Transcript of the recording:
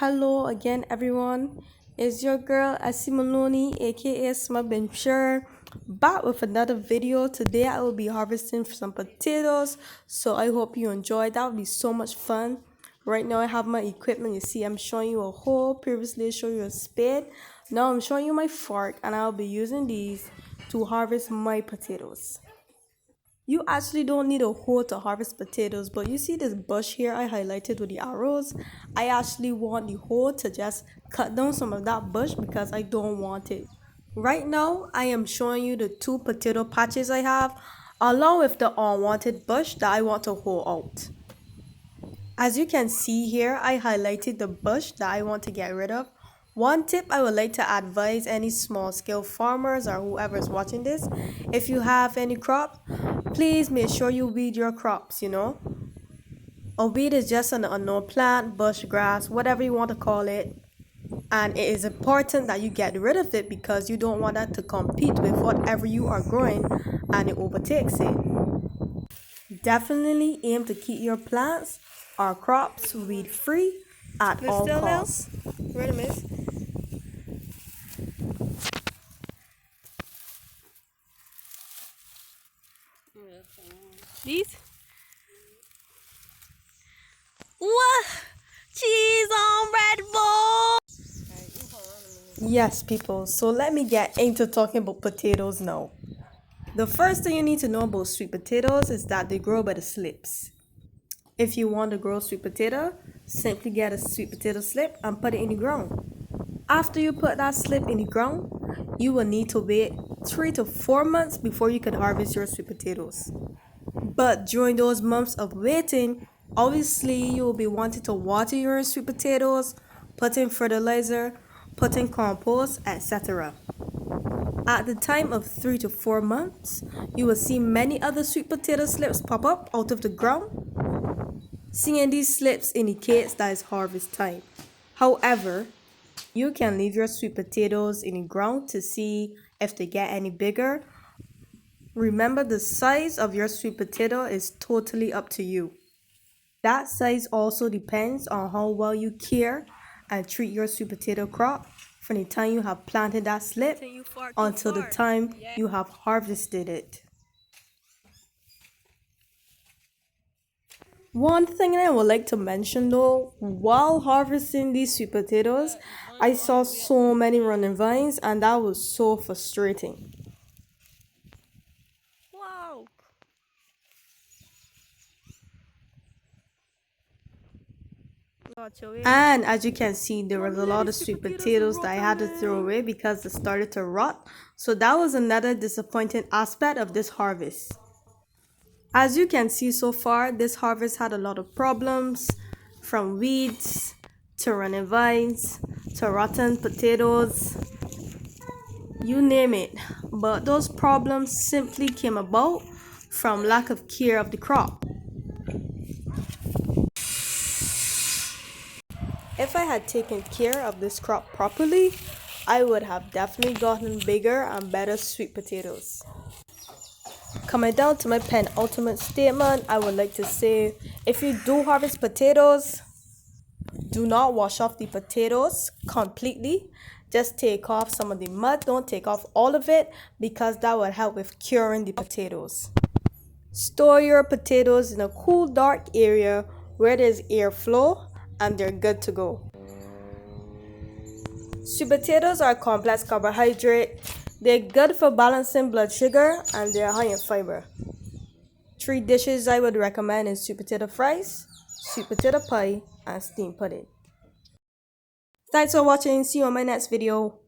Hello again, everyone. It's your girl Asimaloni, aka Smabensure, back with another video. Today, I will be harvesting some potatoes, so I hope you enjoy. That would be so much fun. Right now, I have my equipment. You see, I'm showing you a hoe. Previously, I showed you a spade. Now, I'm showing you my fork, and I'll be using these to harvest my potatoes. You actually don't need a hoe to harvest potatoes, but you see this bush here I highlighted with the arrows? I actually want the hoe to just cut down some of that bush because I don't want it. Right now, I am showing you the two potato patches I have, along with the unwanted bush that I want to hoe out. As you can see here, I highlighted the bush that I want to get rid of. One tip I would like to advise any small scale farmers or whoever is watching this, if you have any crops, please make sure you weed your crops. A weed is just an unknown plant, bush, grass, whatever you want to call it. And it is important that you get rid of it because you don't want that to compete with whatever you are growing and it overtakes it. Definitely aim to keep your plants or crops weed free at all costs. Wait a minute. These? What? Cheese on Red Bull! Yes, people, so let me get into talking about potatoes now. The first thing you need to know about sweet potatoes is that they grow by the slips. If you want to grow sweet potato, simply get a sweet potato slip and put it in the ground. After you put that slip in the ground, you will need to wait 3 to 4 months before you can harvest your sweet potatoes. But during those months of waiting, obviously you will be wanting to water your sweet potatoes, put in fertilizer, put in compost, etc. At the time of 3 to 4 months, you will see many other sweet potato slips pop up out of the ground. Seeing these slips indicates that it's harvest time. However, you can leave your sweet potatoes in the ground to see if they get any bigger. Remember, the size of your sweet potato is totally up to you. That size also depends on how well you care and treat your sweet potato crop from the time you have planted that slip until the time you have harvested it. One thing I would like to mention though, while harvesting these sweet potatoes, I saw so many running vines and that was so frustrating. Wow! And as you can see, there was a lot of sweet potatoes that I had to throw away because they started to rot. So that was another disappointing aspect of this harvest. As you can see so far, this harvest had a lot of problems, from weeds to running vines to rotten potatoes, you name it. But those problems simply came about from lack of care of the crop. If I had taken care of this crop properly, I would have definitely gotten bigger and better sweet potatoes. Coming down to my penultimate statement, I would like to say, if you do harvest potatoes, do not wash off the potatoes completely. Just take off some of the mud. Don't take off all of it because that will help with curing the potatoes. Store your potatoes in a cool, dark area where there's airflow and they're good to go. Sweet potatoes are a complex carbohydrate. They're good for balancing blood sugar and they're high in fiber. 3 dishes I would recommend is sweet potato fries, sweet potato pie, and steamed pudding. Thanks for watching. See you on my next video.